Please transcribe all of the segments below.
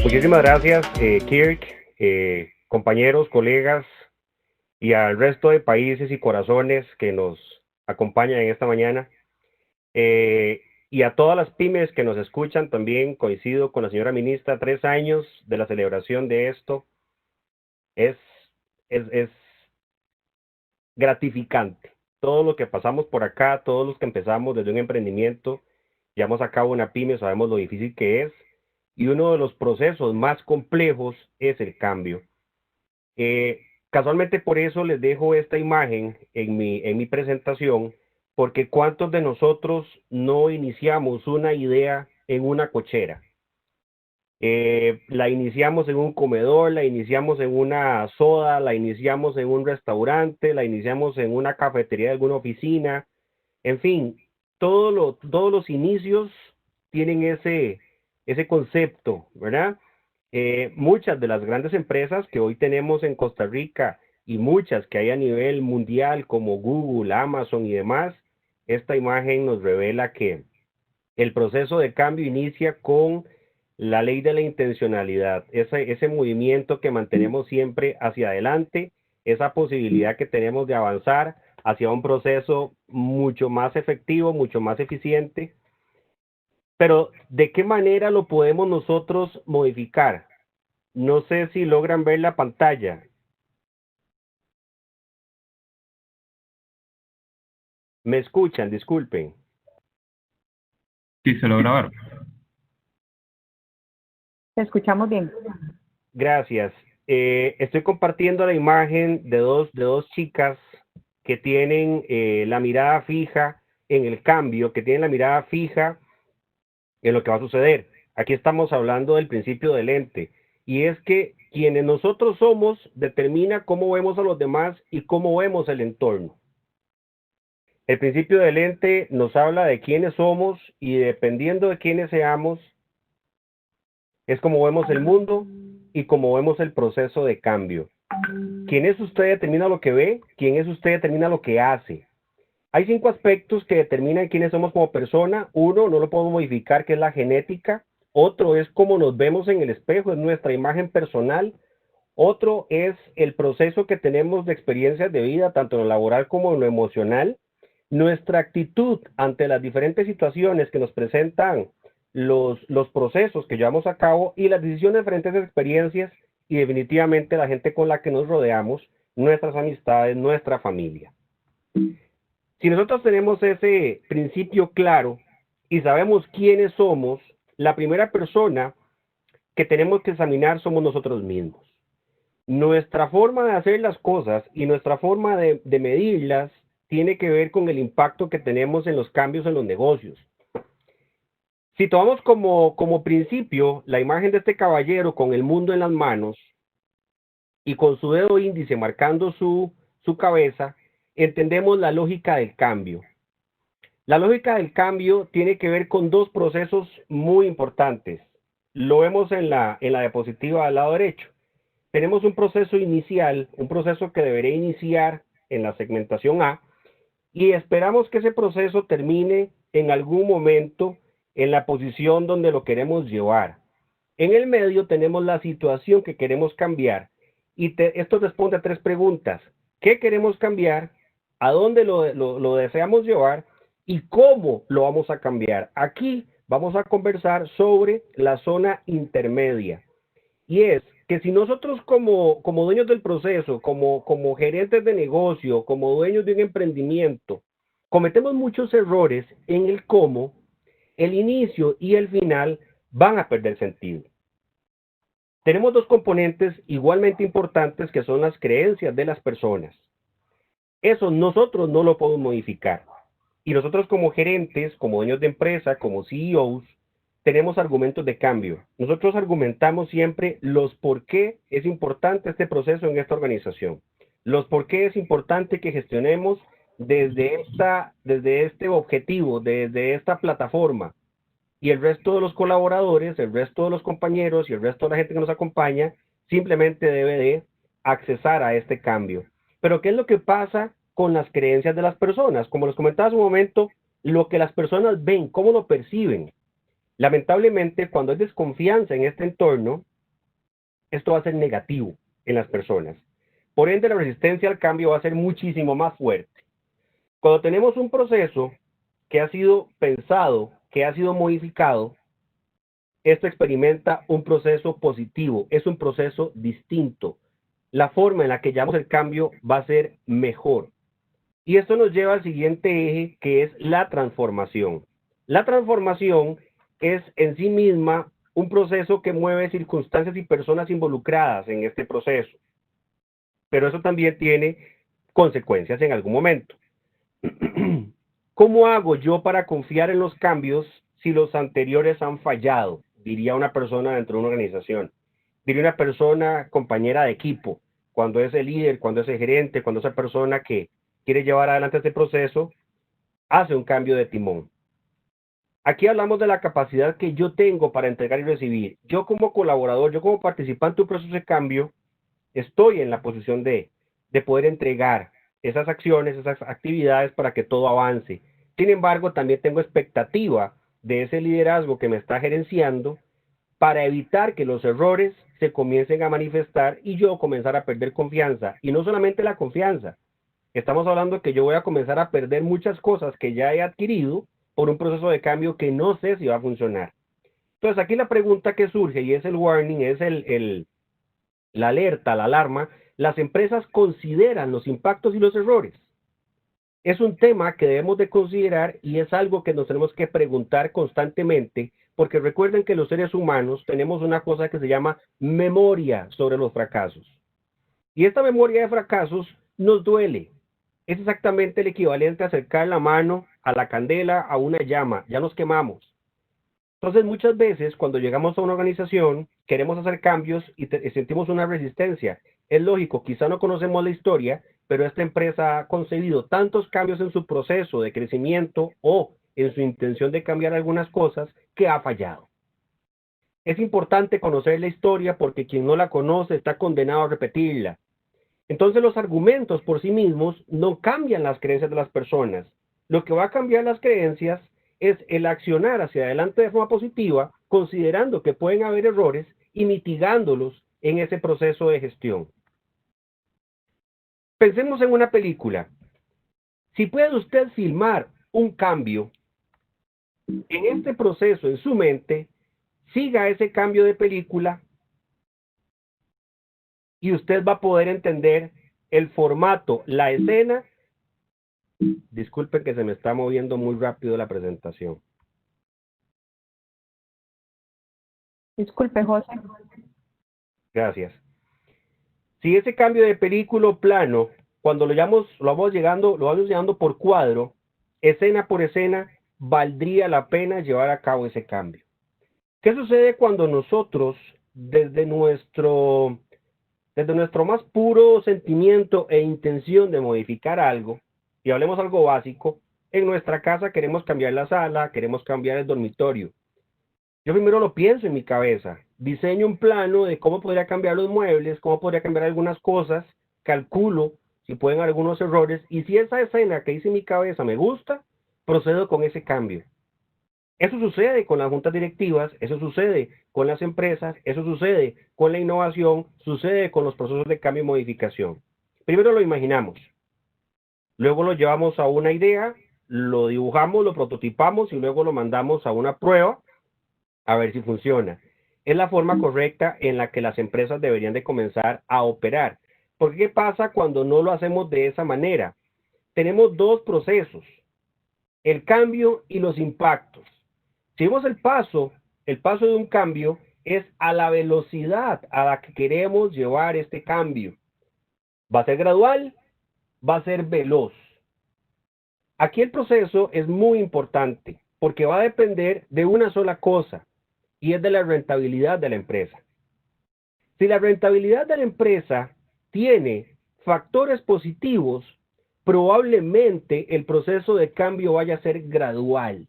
Muchísimas gracias, Kirk, compañeros, colegas y al resto de países y corazones que nos acompañan en esta mañana. Y a todas las pymes que nos escuchan también, coincido con la señora ministra, 3 años de la celebración de esto es, es gratificante. Todo lo que pasamos por acá, todos los que empezamos desde un emprendimiento, llevamos a cabo una pyme, sabemos lo difícil que es, y uno de los procesos más complejos es el cambio. Eh, Casualmente por eso les dejo esta imagen en mi presentación, porque ¿cuántos de nosotros no iniciamos una idea en una cochera? La iniciamos en un comedor, la iniciamos en una soda, la iniciamos en un restaurante, la iniciamos en una cafetería de alguna oficina, en fin, todos los inicios tienen ese concepto, ¿verdad? Muchas de las grandes empresas que hoy tenemos en Costa Rica y muchas que hay a nivel mundial como Google, Amazon y demás, esta imagen nos revela que el proceso de cambio inicia con la ley de la intencionalidad, ese movimiento que mantenemos siempre hacia adelante, esa posibilidad que tenemos de avanzar hacia un proceso mucho más efectivo, mucho más eficiente. Pero, ¿de qué manera lo podemos nosotros modificar? No sé si logran ver la pantalla. Me escuchan, disculpen. Sí, se logra ver. Te escuchamos bien. Gracias. Estoy compartiendo la imagen de dos chicas que tienen la mirada fija en el cambio, que tienen la mirada fija en lo que va a suceder. Aquí estamos hablando del principio del ente, y es que quienes nosotros somos determina cómo vemos a los demás y cómo vemos el entorno. El principio del ente nos habla de quiénes somos y dependiendo de quiénes seamos, es como vemos el mundo y como vemos el proceso de cambio. Quién es usted determina lo que ve, quién es usted determina lo que hace. Hay 5 aspectos que determinan quiénes somos como persona. Uno, no lo podemos modificar, que es la genética. Otro es cómo nos vemos en el espejo, es nuestra imagen personal. Otro es el proceso que tenemos de experiencias de vida, tanto en lo laboral como en lo emocional. Nuestra actitud ante las diferentes situaciones que nos presentan los procesos que llevamos a cabo y las decisiones frente a esas experiencias y definitivamente la gente con la que nos rodeamos, nuestras amistades, nuestra familia. Si nosotros tenemos ese principio claro y sabemos quiénes somos, la primera persona que tenemos que examinar somos nosotros mismos. Nuestra forma de hacer las cosas y nuestra forma de medirlas tiene que ver con el impacto que tenemos en los cambios en los negocios. Si tomamos como principio la imagen de este caballero con el mundo en las manos y con su dedo índice marcando su cabeza, entendemos la lógica del cambio. La lógica del cambio tiene que ver con dos procesos muy importantes. Lo vemos en la diapositiva al lado derecho. Tenemos un proceso inicial, un proceso que debería iniciar en la segmentación A, y esperamos que ese proceso termine en algún momento en la posición donde lo queremos llevar. En el medio tenemos la situación que queremos cambiar, y esto responde a 3 preguntas. ¿Qué queremos cambiar? ¿A dónde lo deseamos llevar? ¿Y cómo lo vamos a cambiar? Aquí vamos a conversar sobre la zona intermedia. Y es que si nosotros como dueños del proceso, como gerentes de negocio, como dueños de un emprendimiento, cometemos muchos errores en el cómo, el inicio y el final van a perder sentido. Tenemos 2 componentes igualmente importantes que son las creencias de las personas. Eso nosotros no lo podemos modificar. Y nosotros como gerentes, como dueños de empresa, como CEOs, tenemos argumentos de cambio. Nosotros argumentamos siempre los por qué es importante este proceso en esta organización. Los por qué es importante que gestionemos desde este objetivo, desde esta plataforma. Y el resto de los colaboradores, el resto de los compañeros y el resto de la gente que nos acompaña simplemente debe de accesar a este cambio. Pero ¿qué es lo que pasa con las creencias de las personas? Como les comentaba hace un momento, lo que las personas ven, cómo lo perciben. Lamentablemente, cuando hay desconfianza en este entorno, esto va a ser negativo en las personas. Por ende, la resistencia al cambio va a ser muchísimo más fuerte. Cuando tenemos un proceso que ha sido pensado, que ha sido modificado, esto experimenta un proceso positivo, es un proceso distinto. La forma en la que llevamos el cambio va a ser mejor. Y esto nos lleva al siguiente eje, que es la transformación. La transformación es en sí misma un proceso que mueve circunstancias y personas involucradas en este proceso. Pero eso también tiene consecuencias en algún momento. ¿Cómo hago yo para confiar en los cambios si los anteriores han fallado? Diría una persona dentro de una organización. Diría una persona compañera de equipo, cuando es el líder, cuando es el gerente, cuando esa persona que quiere llevar adelante este proceso, hace un cambio de timón. Aquí hablamos de la capacidad que yo tengo para entregar y recibir. Yo como colaborador, yo como participante de un proceso de cambio, estoy en la posición de poder entregar esas acciones, esas actividades para que todo avance. Sin embargo, también tengo expectativa de ese liderazgo que me está gerenciando para evitar que los errores se comiencen a manifestar y yo comenzar a perder confianza. Y no solamente la confianza, estamos hablando de que yo voy a comenzar a perder muchas cosas que ya he adquirido por un proceso de cambio que no sé si va a funcionar. Entonces aquí la pregunta que surge y es el warning, es la alerta, la alarma. Las empresas consideran los impactos y los errores. Es un tema que debemos de considerar y es algo que nos tenemos que preguntar constantemente, porque recuerden que los seres humanos tenemos una cosa que se llama memoria sobre los fracasos. Y esta memoria de fracasos nos duele. Es exactamente el equivalente a acercar la mano a la candela, a una llama. Ya nos quemamos. Entonces, muchas veces cuando llegamos a una organización, queremos hacer cambios y sentimos una resistencia. Es lógico, quizá no conocemos la historia, pero esta empresa ha concebido tantos cambios en su proceso de crecimiento o en su intención de cambiar algunas cosas que ha fallado. Es importante conocer la historia porque quien no la conoce está condenado a repetirla. Entonces los argumentos por sí mismos no cambian las creencias de las personas. Lo que va a cambiar las creencias es el accionar hacia adelante de forma positiva, considerando que pueden haber errores y mitigándolos en ese proceso de gestión. Pensemos en una película. Si puede usted filmar un cambio en este proceso en su mente, siga ese cambio de película y usted va a poder entender el formato, la escena. Disculpen que se me está moviendo muy rápido la presentación. Disculpe, José. Gracias. Si ese cambio de película plano, cuando lo vamos llegando por cuadro, escena por escena, valdría la pena llevar a cabo ese cambio. ¿Qué sucede cuando nosotros, desde nuestro más puro sentimiento e intención de modificar algo, y hablemos algo básico, en nuestra casa queremos cambiar la sala, queremos cambiar el dormitorio? Yo primero lo pienso en mi cabeza, diseño un plano de cómo podría cambiar los muebles, cómo podría cambiar algunas cosas, calculo si pueden haber algunos errores, y si esa escena que hice en mi cabeza me gusta, procedo con ese cambio. Eso sucede con las juntas directivas, eso sucede con las empresas, eso sucede con la innovación, sucede con los procesos de cambio y modificación. Primero lo imaginamos, luego lo llevamos a una idea, lo dibujamos, lo prototipamos y luego lo mandamos a una prueba a ver si funciona. Es la forma correcta en la que las empresas deberían de comenzar a operar. Porque ¿qué pasa cuando no lo hacemos de esa manera? Tenemos dos procesos, el cambio y los impactos. Si vemos el paso de un cambio es a la velocidad a la que queremos llevar este cambio. ¿Va a ser gradual? ¿Va a ser veloz? Aquí el proceso es muy importante porque va a depender de una sola cosa y es de la rentabilidad de la empresa. Si la rentabilidad de la empresa tiene factores positivos, probablemente el proceso de cambio vaya a ser gradual,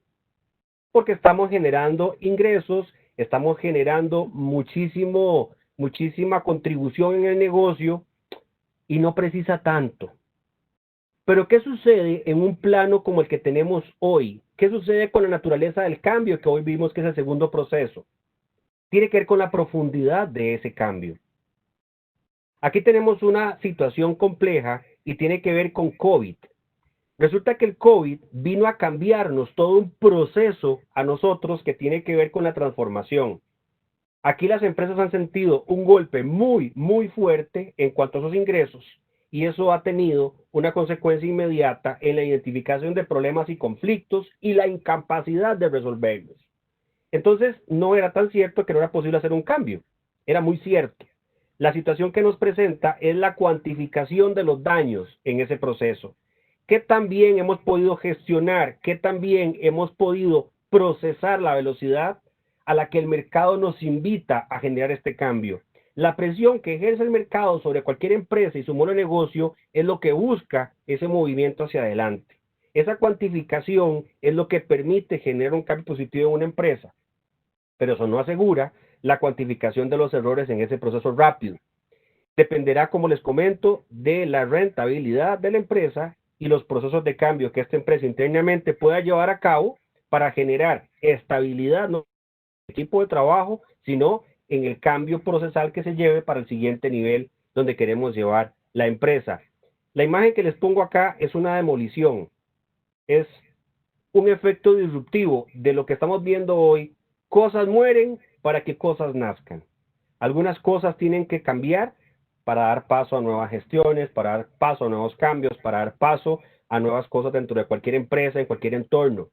porque estamos generando ingresos, estamos generando muchísima contribución en el negocio y no precisa tanto. Pero ¿qué sucede en un plano como el que tenemos hoy? ¿Qué sucede con la naturaleza del cambio que hoy vimos que es el segundo proceso? Tiene que ver con la profundidad de ese cambio. Aquí tenemos una situación compleja y tiene que ver con COVID. Resulta que el COVID vino a cambiarnos todo un proceso a nosotros que tiene que ver con la transformación. Aquí las empresas han sentido un golpe muy, muy fuerte en cuanto a sus ingresos y eso ha tenido una consecuencia inmediata en la identificación de problemas y conflictos y la incapacidad de resolverlos. Entonces, no era tan cierto que no era posible hacer un cambio. Era muy cierto. La situación que nos presenta es la cuantificación de los daños en ese proceso. ¿Qué tan bien hemos podido gestionar? ¿Qué tan bien hemos podido procesar la velocidad a la que el mercado nos invita a generar este cambio? La presión que ejerce el mercado sobre cualquier empresa y su modelo de negocio es lo que busca ese movimiento hacia adelante. Esa cuantificación es lo que permite generar un cambio positivo en una empresa, pero eso no asegura la cuantificación de los errores en ese proceso rápido. Dependerá, como les comento, de la rentabilidad de la empresa y los procesos de cambio que esta empresa internamente pueda llevar a cabo para generar estabilidad no en el equipo de trabajo, sino en el cambio procesal que se lleve para el siguiente nivel donde queremos llevar la empresa. La imagen que les pongo acá es una demolición, es un efecto disruptivo de lo que estamos viendo hoy. Cosas mueren para que cosas nazcan. Algunas cosas tienen que cambiar para dar paso a nuevas gestiones, para dar paso a nuevos cambios, para dar paso a nuevas cosas dentro de cualquier empresa, en cualquier entorno.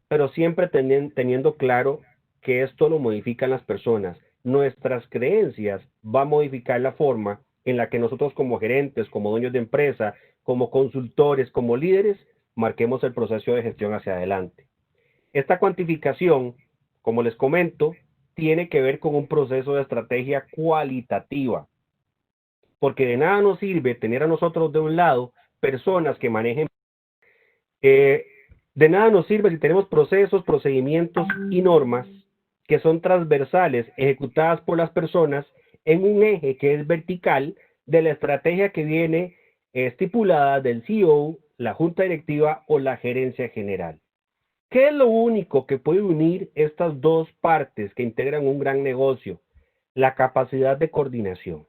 Pero siempre teniendo claro que esto lo modifican las personas. Nuestras creencias van a modificar la forma en la que nosotros como gerentes, como dueños de empresa, como consultores, como líderes, marquemos el proceso de gestión hacia adelante. Esta cuantificación, como les comento, tiene que ver con un proceso de estrategia cualitativa, porque de nada nos sirve tener a nosotros de un lado personas que manejen, de nada nos sirve si tenemos procesos, procedimientos y normas que son transversales, ejecutadas por las personas en un eje que es vertical de la estrategia que viene estipulada del CEO, la junta directiva o la gerencia general. ¿Qué es lo único que puede unir estas dos partes que integran un gran negocio? La capacidad de coordinación.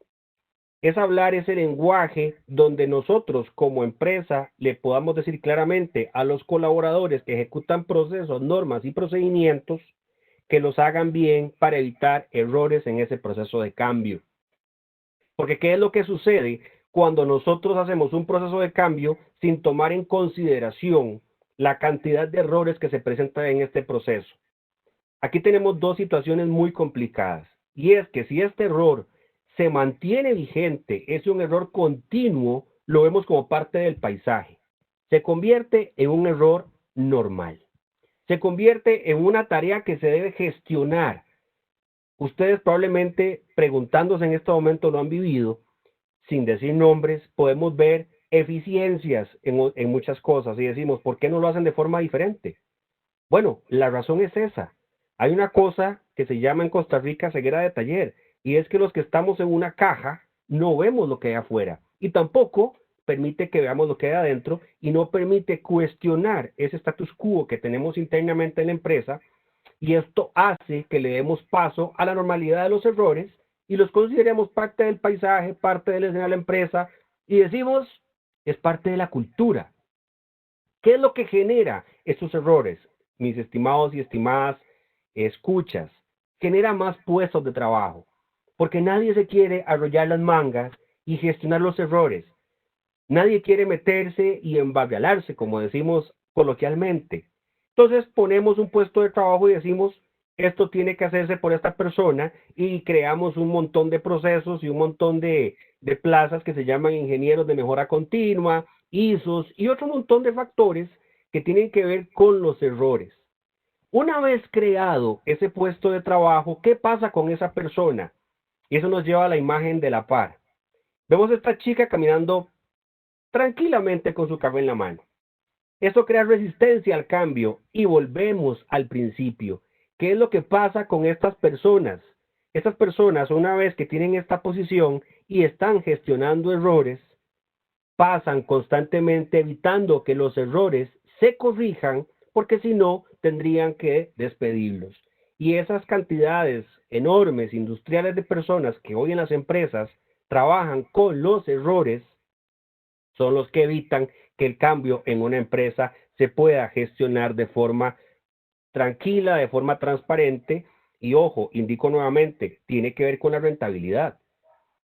Es hablar ese lenguaje donde nosotros como empresa le podamos decir claramente a los colaboradores que ejecutan procesos, normas y procedimientos que los hagan bien para evitar errores en ese proceso de cambio. Porque ¿qué es lo que sucede cuando nosotros hacemos un proceso de cambio sin tomar en consideración la cantidad de errores que se presentan en este proceso? Aquí tenemos dos situaciones muy complicadas. Y es que si este error se mantiene vigente, es un error continuo, lo vemos como parte del paisaje. Se convierte en un error normal. Se convierte en una tarea que se debe gestionar. Ustedes probablemente preguntándose en este momento lo han vivido, sin decir nombres, podemos ver eficiencias en muchas cosas y decimos, ¿por qué no lo hacen de forma diferente? Bueno, la razón es esa. Hay una cosa que se llama en Costa Rica ceguera de taller, y es que los que estamos en una caja no vemos lo que hay afuera, y tampoco permite que veamos lo que hay adentro, y no permite cuestionar ese status quo que tenemos internamente en la empresa, y esto hace que le demos paso a la normalidad de los errores, y los consideremos parte del paisaje, parte de la escena de la empresa, y decimos, es parte de la cultura. ¿Qué es lo que genera estos errores? Mis estimados y estimadas escuchas, genera más puestos de trabajo, porque nadie se quiere arrollar las mangas y gestionar los errores. Nadie quiere meterse y embarrialarse, como decimos coloquialmente. Entonces ponemos un puesto de trabajo y decimos, esto tiene que hacerse por esta persona y creamos un montón de procesos y un montón de plazas que se llaman ingenieros de mejora continua, ISOs y otro montón de factores que tienen que ver con los errores. Una vez creado ese puesto de trabajo, ¿qué pasa con esa persona? Y eso nos lleva a la imagen de la par. Vemos a esta chica caminando tranquilamente con su café en la mano. Eso crea resistencia al cambio y volvemos al principio. ¿Qué es lo que pasa con estas personas? Estas personas, una vez que tienen esta posición y están gestionando errores, pasan constantemente evitando que los errores se corrijan, porque si no, tendrían que despedirlos. Y esas cantidades enormes, industriales de personas que hoy en las empresas trabajan con los errores son los que evitan que el cambio en una empresa se pueda gestionar de forma tranquila, de forma transparente. Y ojo, indico nuevamente, tiene que ver con la rentabilidad,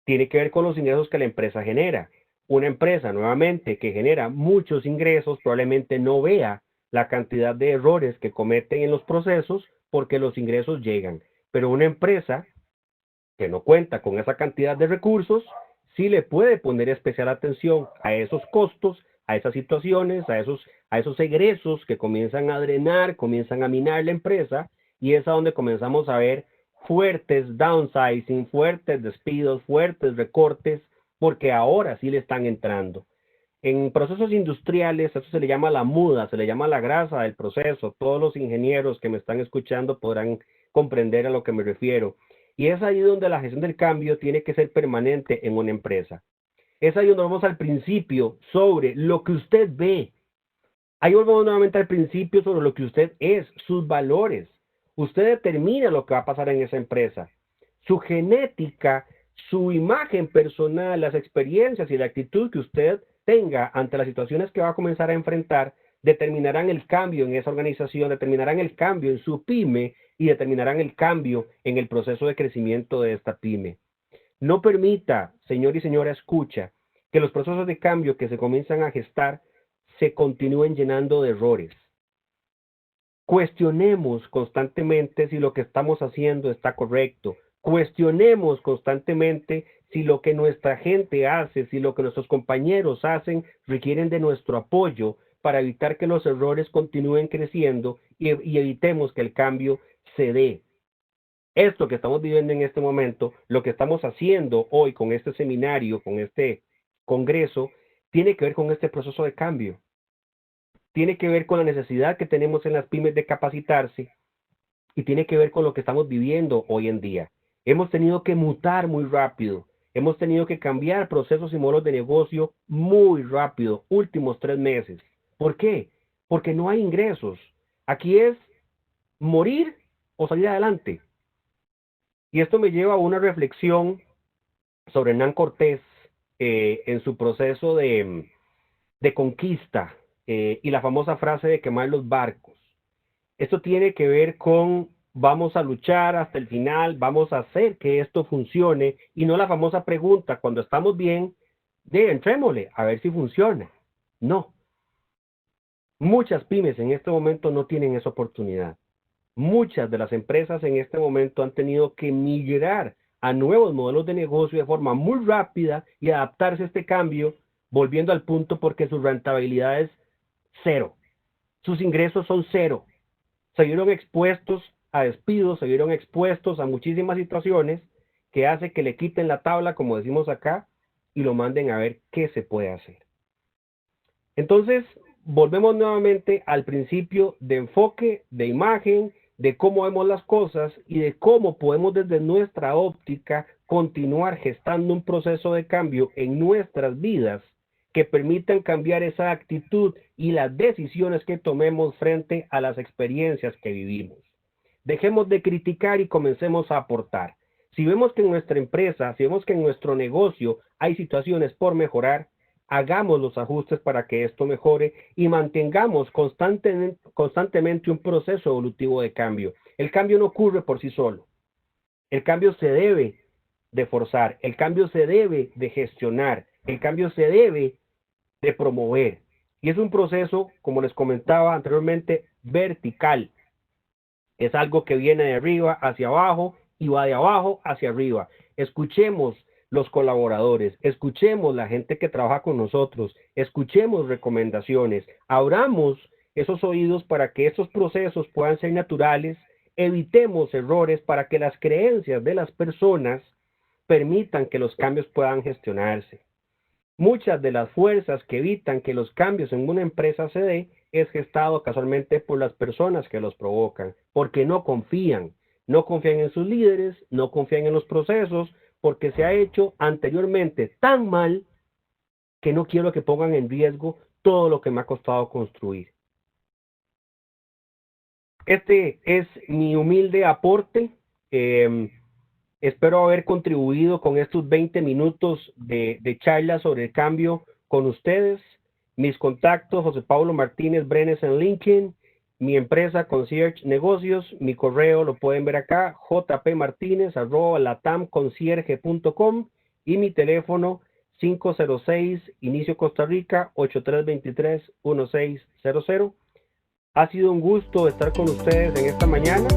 tiene que ver con los ingresos que la empresa genera. Una empresa, nuevamente, que genera muchos ingresos, probablemente no vea la cantidad de errores que cometen en los procesos porque los ingresos llegan. Pero una empresa que no cuenta con esa cantidad de recursos, sí le puede poner especial atención a esos costos, a esas situaciones, a esos egresos que comienzan a drenar, comienzan a minar la empresa, y es a donde comenzamos a ver fuertes downsizing, fuertes despidos, fuertes recortes, porque ahora sí le están entrando. En procesos industriales, eso se le llama la muda, se le llama la grasa del proceso. Todos los ingenieros que me están escuchando podrán comprender a lo que me refiero. Y es ahí donde la gestión del cambio tiene que ser permanente en una empresa. Es ahí donde vamos al principio sobre lo que usted ve. Ahí volvemos nuevamente al principio sobre lo que usted es, sus valores. Usted determina lo que va a pasar en esa empresa. Su genética, su imagen personal, las experiencias y la actitud que usted tenga ante las situaciones que va a comenzar a enfrentar, determinarán el cambio en esa organización, determinarán el cambio en su pyme y determinarán el cambio en el proceso de crecimiento de esta pyme. No permita, señor y señora escucha, que los procesos de cambio que se comienzan a gestar se continúen llenando de errores. Cuestionemos constantemente si lo que estamos haciendo está correcto. Cuestionemos constantemente si lo que nuestra gente hace, si lo que nuestros compañeros hacen, requieren de nuestro apoyo para evitar que los errores continúen creciendo y evitemos que el cambio se dé. Esto que estamos viviendo en este momento, lo que estamos haciendo hoy con este seminario, con este congreso, tiene que ver con este proceso de cambio. Tiene que ver con la necesidad que tenemos en las pymes de capacitarse y tiene que ver con lo que estamos viviendo hoy en día. Hemos tenido que mutar muy rápido, hemos tenido que cambiar procesos y modelos de negocio muy rápido, últimos 3 meses. ¿Por qué? Porque no hay ingresos. Aquí es morir o salir adelante. Y esto me lleva a una reflexión sobre Hernán Cortés en su proceso de conquista y la famosa frase de quemar los barcos. Esto tiene que ver con vamos a luchar hasta el final, vamos a hacer que esto funcione y no la famosa pregunta cuando estamos bien de entrémosle a ver si funciona. No. Muchas pymes en este momento no tienen esa oportunidad. Muchas de las empresas en este momento han tenido que migrar a nuevos modelos de negocio de forma muy rápida y adaptarse a este cambio, volviendo al punto porque su rentabilidad es cero. Sus ingresos son cero. Se vieron expuestos a despidos, se vieron expuestos a muchísimas situaciones que hace que le quiten la tabla, como decimos acá, y lo manden a ver qué se puede hacer. Entonces, volvemos nuevamente al principio de enfoque, de imagen, de cómo vemos las cosas y de cómo podemos desde nuestra óptica continuar gestando un proceso de cambio en nuestras vidas que permitan cambiar esa actitud y las decisiones que tomemos frente a las experiencias que vivimos. Dejemos de criticar y comencemos a aportar. Si vemos que en nuestra empresa, si vemos que en nuestro negocio hay situaciones por mejorar, hagamos los ajustes para que esto mejore y mantengamos constantemente un proceso evolutivo de cambio. El cambio no ocurre por sí solo. El cambio se debe de forzar, el cambio se debe de gestionar, el cambio se debe de promover. Y es un proceso, como les comentaba anteriormente, vertical. Es algo que viene de arriba hacia abajo y va de abajo hacia arriba. Escuchemos los colaboradores, escuchemos la gente que trabaja con nosotros, escuchemos recomendaciones, abramos esos oídos para que estos procesos puedan ser naturales, evitemos errores para que las creencias de las personas permitan que los cambios puedan gestionarse. Muchas de las fuerzas que evitan que los cambios en una empresa se dé es gestado casualmente por las personas que los provocan, porque no confían en sus líderes, no confían en los procesos, porque se ha hecho anteriormente tan mal que no quiero que pongan en riesgo todo lo que me ha costado construir. Este es mi humilde aporte. Espero haber contribuido con estos 20 minutos de charla sobre el cambio con ustedes. Mis contactos, José Pablo Martínez Brenes en LinkedIn, mi empresa Concierge Negocios, mi correo lo pueden ver acá, jpmartinez@latamconcierge.com y mi teléfono 506 Inicio Costa Rica 8323-1600. Ha sido un gusto estar con ustedes en esta mañana.